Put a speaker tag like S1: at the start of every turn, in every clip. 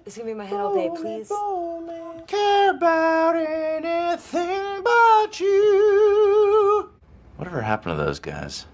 S1: It's gonna be in my head all day, please.
S2: Care about anything but you.
S3: Whatever happened to those guys?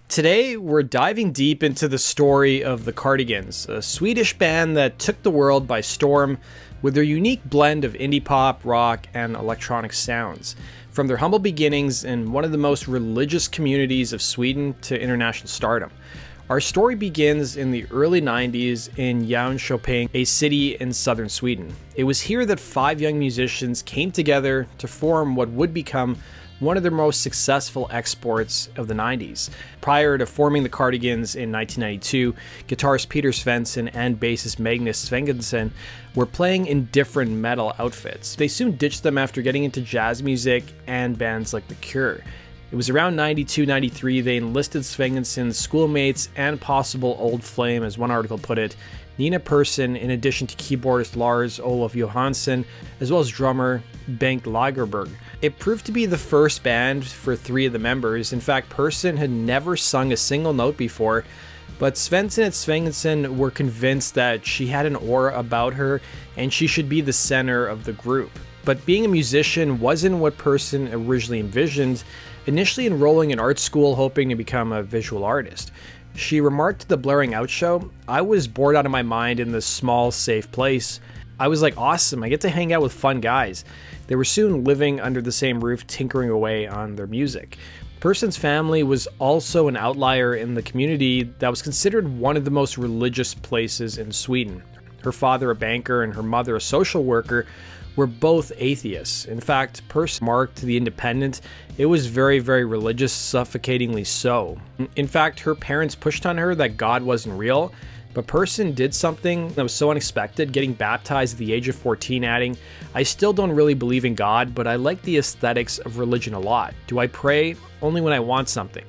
S4: Today, we're diving deep into the story of the Cardigans, a Swedish band that took the world by storm with their unique blend of indie pop, rock, and electronic sounds. From their humble beginnings in one of the most religious communities of Sweden to international stardom. Our story begins in the early 90s in Jönköping, a city in southern Sweden. It was here that 5 young musicians came together to form what would become one of their most successful exports of the 90s. Prior to forming the Cardigans in 1992, guitarist Peter Svensson and bassist Magnus Svenningsson were playing in different metal outfits. They soon ditched them after getting into jazz music and bands like The Cure. It was around 92-93 they enlisted Svenningsson's schoolmates and possible old flame, as one article put it, Nina Persson, in addition to keyboardist Lars Olof Johansson, as well as drummer Bengt Lagerberg. It proved to be the first band for 3 of the members. In fact, Persson had never sung a single note before, but Svensson and Svenningsson were convinced that she had an aura about her and she should be the center of the group. But being a musician wasn't what Persson originally envisioned, initially enrolling in art school hoping to become a visual artist. She remarked at the Blaring Out show, "I was bored out of my mind in this small, safe place. I was like, awesome, I get to hang out with fun guys." They were soon living under the same roof, tinkering away on their music. Persson's family was also an outlier in the community that was considered one of the most religious places in Sweden. Her father, a banker, and her mother, a social worker, were both atheists. In fact, Persson marked The Independent. It was very, very religious, suffocatingly so. In fact, her parents pushed on her that God wasn't real, but Persson did something that was so unexpected, getting baptized at the age of 14, adding, "I still don't really believe in God, but I like the aesthetics of religion a lot. Do I pray? Only when I want something."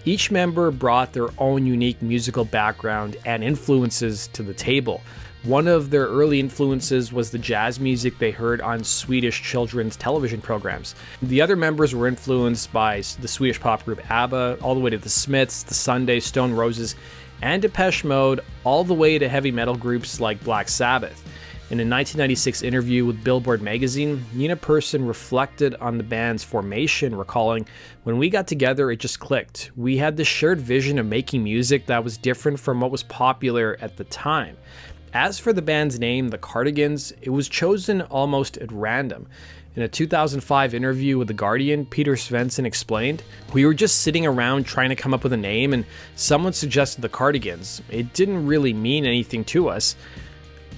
S4: Each member brought their own unique musical background and influences to the table. One of their early influences was the jazz music they heard on Swedish children's television programs. The other members were influenced by the Swedish pop group ABBA, all the way to the Smiths, the Sundays, Stone Roses, and Depeche Mode, all the way to heavy metal groups like Black Sabbath. In a 1996 interview with Billboard magazine, Nina Persson reflected on the band's formation, recalling, "When we got together, it just clicked. We had this shared vision of making music that was different from what was popular at the time." As for the band's name, the Cardigans, it was chosen almost at random. In a 2005 interview with The Guardian, Peter Svensson explained, "We were just sitting around trying to come up with a name and someone suggested the Cardigans. It didn't really mean anything to us,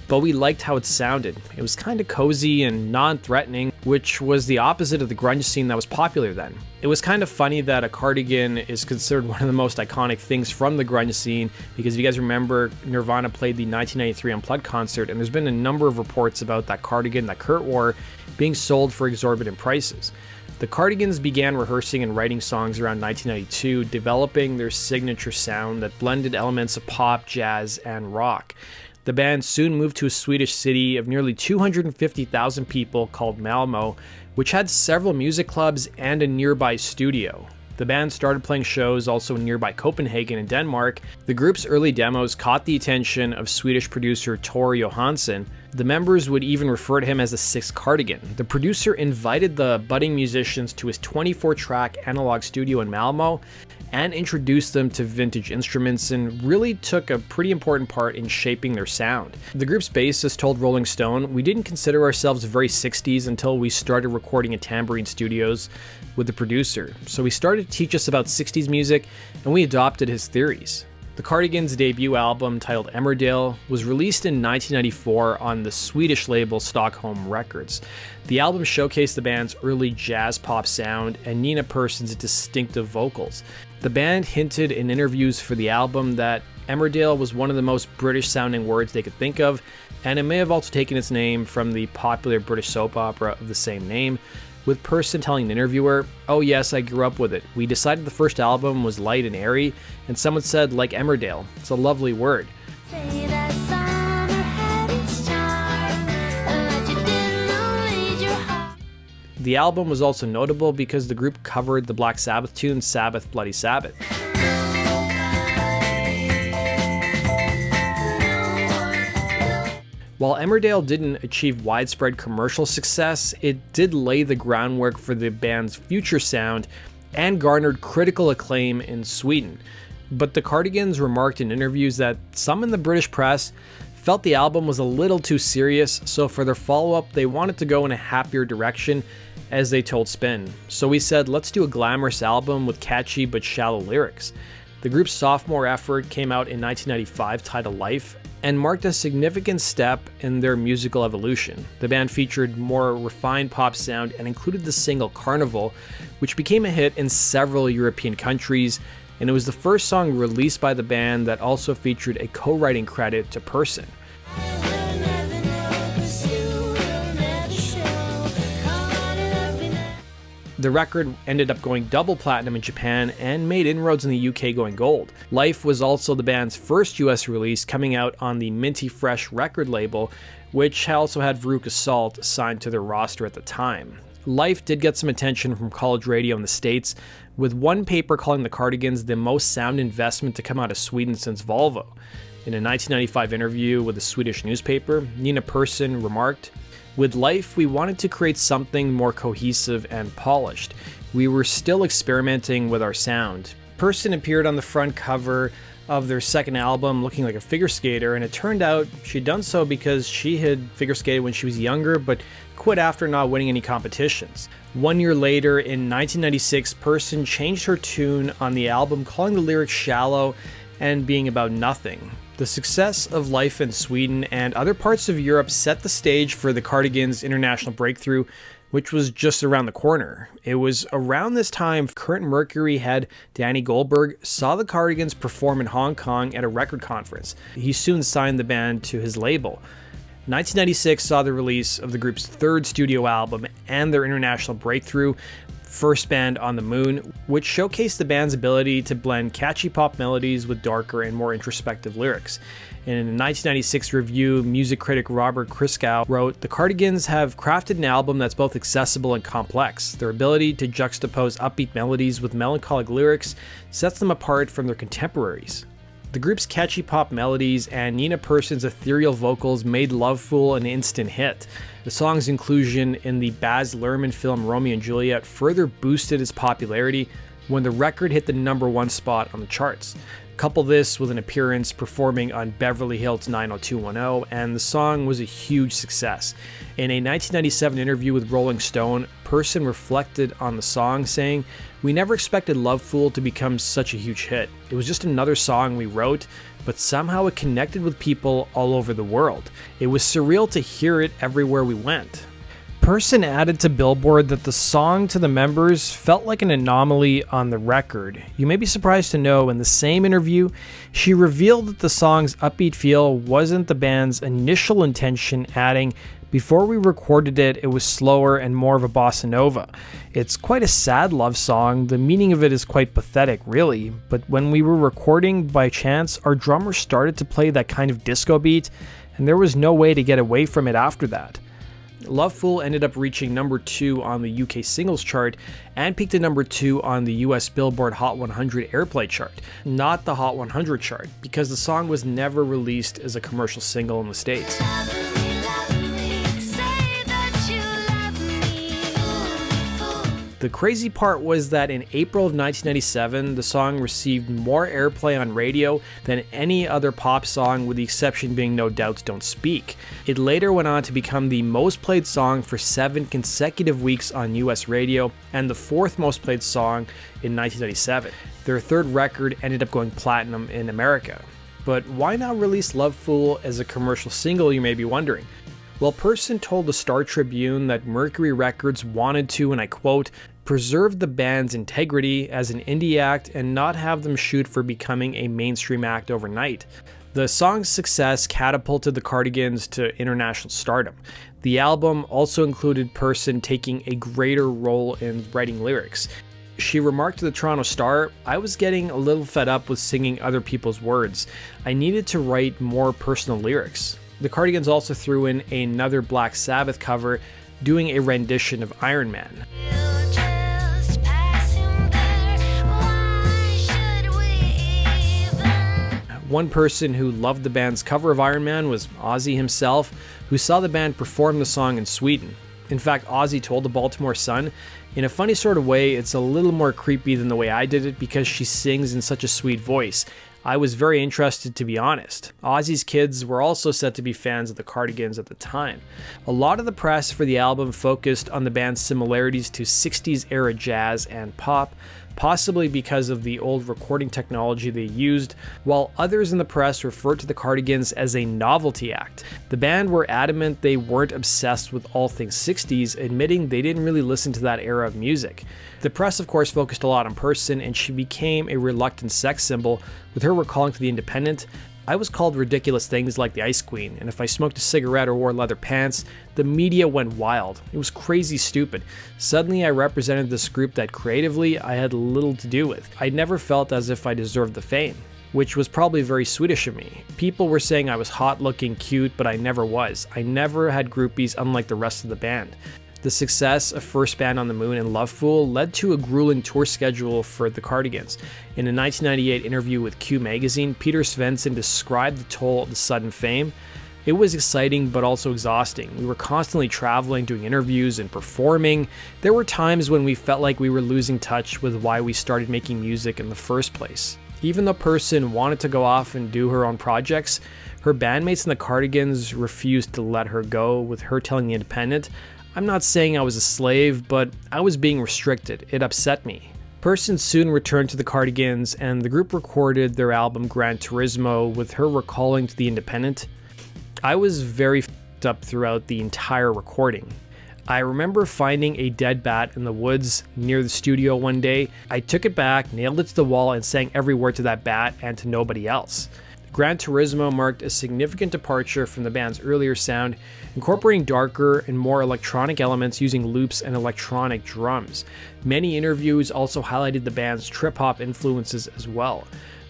S4: but we liked how it sounded. It was kind of cozy and non-threatening, which was the opposite of the grunge scene that was popular then. It was kind of funny that a cardigan is considered one of the most iconic things from the grunge scene, because if you guys remember, Nirvana played the 1993 Unplugged concert, and there's been a number of reports about that cardigan that Kurt wore being sold for exorbitant prices. The Cardigans began rehearsing and writing songs around 1992, developing their signature sound that blended elements of pop, jazz, and rock. The band soon moved to a Swedish city of nearly 250,000 people called Malmö, which had several music clubs and a nearby studio. The band started playing shows also in nearby Copenhagen and Denmark. The group's early demos caught the attention of Swedish producer Tor Johansson. The members would even refer to him as the Sixth Cardigan. The producer invited the budding musicians to his 24-track analog studio in Malmö and introduced them to vintage instruments, and really took a pretty important part in shaping their sound. The group's bassist told Rolling Stone, "We didn't consider ourselves very 60s until we started recording at Tambourine Studios with the producer. So he started to teach us about 60s music, and we adopted his theories." The Cardigans' debut album, titled Emmerdale, was released in 1994 on the Swedish label Stockholm Records. The album showcased the band's early jazz pop sound and Nina Persson's distinctive vocals. The band hinted in interviews for the album that Emmerdale was one of the most British-sounding words they could think of, and it may have also taken its name from the popular British soap opera of the same name, with Persson telling the interviewer, "Oh yes, I grew up with it. We decided the first album was light and airy, and someone said, like Emmerdale. It's a lovely word."
S5: Say that summer had its charm, and that you didn't know lead your heart.
S4: The album was also notable because the group covered the Black Sabbath tune Sabbath Bloody Sabbath. While Emmerdale didn't achieve widespread commercial success, it did lay the groundwork for the band's future sound and garnered critical acclaim in Sweden. But the Cardigans remarked in interviews that some in the British press felt the album was a little too serious, so for their follow-up they wanted to go in a happier direction, as they told Spin. So we said, let's do a glamorous album with catchy but shallow lyrics. The group's sophomore effort came out in 1995 titled Life, and marked a significant step in their musical evolution. The band featured more refined pop sound and included the single Carnival, which became a hit in several European countries, and it was the first song released by the band that also featured a co-writing credit to Person. The record ended up going double platinum in Japan and made inroads in the UK, going gold. Life was also the band's first US release, coming out on the Minty Fresh record label, which also had Veruca Salt signed to their roster at the time. Life did get some attention from college radio in the States, with one paper calling the Cardigans the most sound investment to come out of Sweden since Volvo. In a 1995 interview with a Swedish newspaper, Nina Persson remarked, "With Life, we wanted to create something more cohesive and polished. We were still experimenting with our sound." Person appeared on the front cover of their second album looking like a figure skater, and it turned out she'd done so because she had figure skated when she was younger, but quit after not winning any competitions. 1 year later, in 1996, Person changed her tune on the album, calling the lyrics shallow and being about nothing. The success of Life in Sweden and other parts of Europe set the stage for the Cardigans' international breakthrough, which was just around the corner. It was around this time current Mercury head Danny Goldberg saw the Cardigans perform in Hong Kong at a record conference. He soon signed the band to his label. 1996 saw the release of the group's third studio album and their international breakthrough, First Band on the Moon, which showcased the band's ability to blend catchy pop melodies with darker and more introspective lyrics. In a 1996 review, music critic Robert Christgau wrote, "The Cardigans have crafted an album that's both accessible and complex. Their ability to juxtapose upbeat melodies with melancholic lyrics sets them apart from their contemporaries." The group's catchy pop melodies and Nina Person's ethereal vocals made Lovefool an instant hit. The song's inclusion in the Baz Luhrmann film Romeo and Juliet further boosted its popularity when the record hit the #1 spot on the charts. Couple this with an appearance performing on Beverly Hills 90210, and the song was a huge success. In a 1997 interview with Rolling Stone, Person reflected on the song, saying, "We never expected Lovefool to become such a huge hit. It was just another song we wrote, but somehow it connected with people all over the world. It was surreal to hear it everywhere we went." Person added to Billboard that the song to the members felt like an anomaly on the record. You may be surprised to know in the same interview, she revealed that the song's upbeat feel wasn't the band's initial intention, adding, "Before we recorded it, it was slower and more of a bossa nova. It's quite a sad love song. The meaning of it is quite pathetic, really. But when we were recording, by chance, our drummer started to play that kind of disco beat, and there was no way to get away from it after that." Lovefool ended up reaching #2 on the UK singles chart and peaked at #2 on the US Billboard Hot 100 airplay chart, not the Hot 100 chart, because the song was never released as a commercial single in the States. The crazy part was that in April of 1997, the song received more airplay on radio than any other pop song, with the exception being No Doubt's Don't Speak. It later went on to become the most played song for 7 consecutive weeks on US radio, and the 4th most played song in 1997. Their third record ended up going platinum in America. But why not release Lovefool as a commercial single, you may be wondering? Well, Person told the Star Tribune that Mercury Records wanted to, and I quote, "preserve the band's integrity as an indie act and not have them shoot for becoming a mainstream act overnight." The song's success catapulted the Cardigans to international stardom. The album also included Person taking a greater role in writing lyrics. She remarked to the Toronto Star, "I was getting a little fed up with singing other people's words. I needed to write more personal lyrics." The Cardigans also threw in another Black Sabbath cover, doing a rendition of Iron Man. One person who loved the band's cover of Iron Man was Ozzy himself, who saw the band perform the song in Sweden. In fact, Ozzy told the Baltimore Sun, "In a funny sort of way, it's a little more creepy than the way I did it because she sings in such a sweet voice. I was very interested, to be honest." Ozzy's kids were also said to be fans of the Cardigans at the time. A lot of the press for the album focused on the band's similarities to 60s era jazz and pop, possibly because of the old recording technology they used, while others in the press referred to the Cardigans as a novelty act. The band were adamant they weren't obsessed with all things 60s, admitting they didn't really listen to that era of music. The press, of course, focused a lot on Person, and she became a reluctant sex symbol, with her recalling to The Independent, "I was called ridiculous things like the Ice Queen, and if I smoked a cigarette or wore leather pants, the media went wild. It was crazy stupid. Suddenly I represented this group that creatively I had little to do with. I never felt as if I deserved the fame," which was probably very Swedish of me. People were saying I was hot looking, cute, but I never was. I never had groupies unlike the rest of the band. The success of First Band on the Moon and Lovefool led to a grueling tour schedule for the Cardigans. In a 1998 interview with Q magazine, Peter Svensson described the toll of the sudden fame. "It was exciting but also exhausting. We were constantly traveling, doing interviews, and performing. There were times when we felt like we were losing touch with why we started making music in the first place." Even though Person wanted to go off and do her own projects, her bandmates in the Cardigans refused to let her go, with her telling The Independent, "I'm not saying I was a slave, but I was being restricted. It upset me." Person soon returned to the Cardigans, and the group recorded their album Gran Turismo, with her recalling to The Independent, "I was very f***ed up throughout the entire recording. I remember finding a dead bat in the woods near the studio one day. I took it back, nailed it to the wall, and sang every word to that bat and to nobody else." Gran Turismo marked a significant departure from the band's earlier sound, incorporating darker and more electronic elements using loops and electronic drums. Many interviews also highlighted the band's trip-hop influences as well.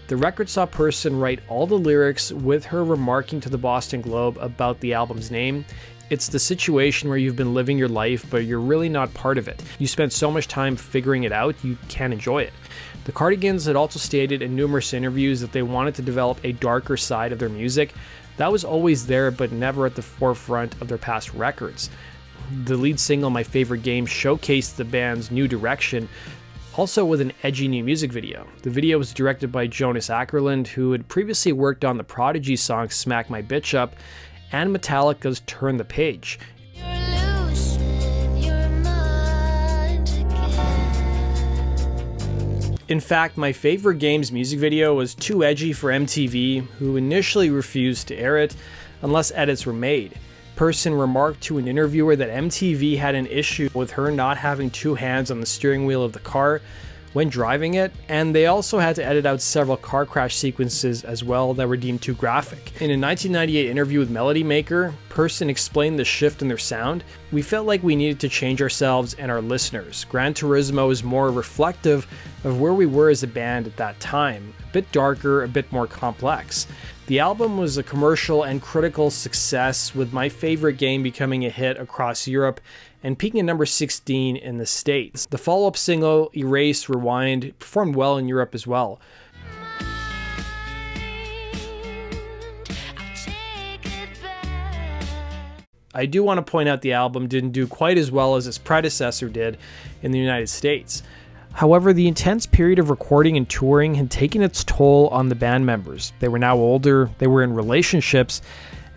S4: The record saw Person write all the lyrics, with her remarking to the Boston Globe about the album's name, "It's the situation where you've been living your life, but you're really not part of it. You spent so much time figuring it out, you can't enjoy it." The Cardigans had also stated in numerous interviews that they wanted to develop a darker side of their music. That was always there, but never at the forefront of their past records. The lead single, My Favorite Game, showcased the band's new direction, also with an edgy new music video. The video was directed by Jonas Åkerlund, who had previously worked on the Prodigy song Smack My Bitch Up and Metallica's Turn the Page.
S5: You're losing your mind again.
S4: In fact, My Favorite Game's music video was too edgy for MTV, who initially refused to air it unless edits were made. Person remarked to an interviewer that MTV had an issue with her not having two hands on the steering wheel of the car when driving it, and they also had to edit out several car crash sequences as well that were deemed too graphic. In a 1998 interview with Melody Maker, Person explained the shift in their sound. "We felt like we needed to change ourselves and our listeners. Gran Turismo is more reflective of where we were as a band at that time, a bit darker, a bit more complex." The album was a commercial and critical success, with My Favorite Game becoming a hit across Europe and peaking at number 16 in the States. The follow-up single, Erase Rewind, performed well in Europe as well. I do want to point out the album didn't do quite as well as its predecessor did in the United States. However, the intense period of recording and touring had taken its toll on the band members. They were now older, they were in relationships,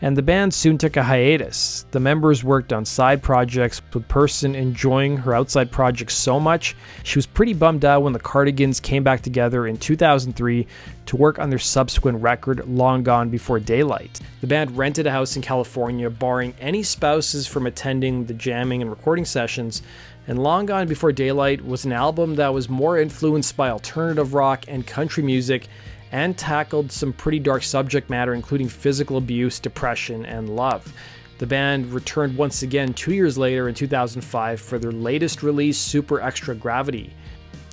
S4: and the band soon took a hiatus. The members worked on side projects, with Person enjoying her outside projects so much, she was pretty bummed out when the Cardigans came back together in 2003 to work on their subsequent record, Long Gone Before Daylight. The band rented a house in California, barring any spouses from attending the jamming and recording sessions, and Long Gone Before Daylight was an album that was more influenced by alternative rock and country music, and tackled some pretty dark subject matter, including physical abuse, depression, and love. The band returned once again 2 years later in 2005 for their latest release, Super Extra Gravity.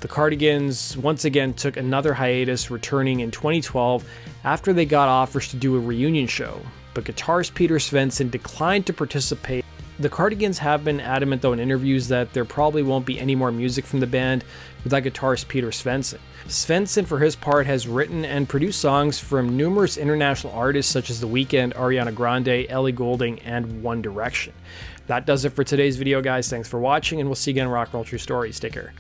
S4: The Cardigans once again took another hiatus, returning in 2012 after they got offers to do a reunion show, but guitarist Peter Svensson declined to participate The Cardigans have been adamant though in interviews that there probably won't be any more music from the band without guitarist Peter Svensson. Svensson, for his part, has written and produced songs from numerous international artists such as The Weeknd, Ariana Grande, Ellie Goulding, and One Direction. That does it for today's video, guys. Thanks for watching, and we'll see you again in Rock and Roll True Stories. Take care.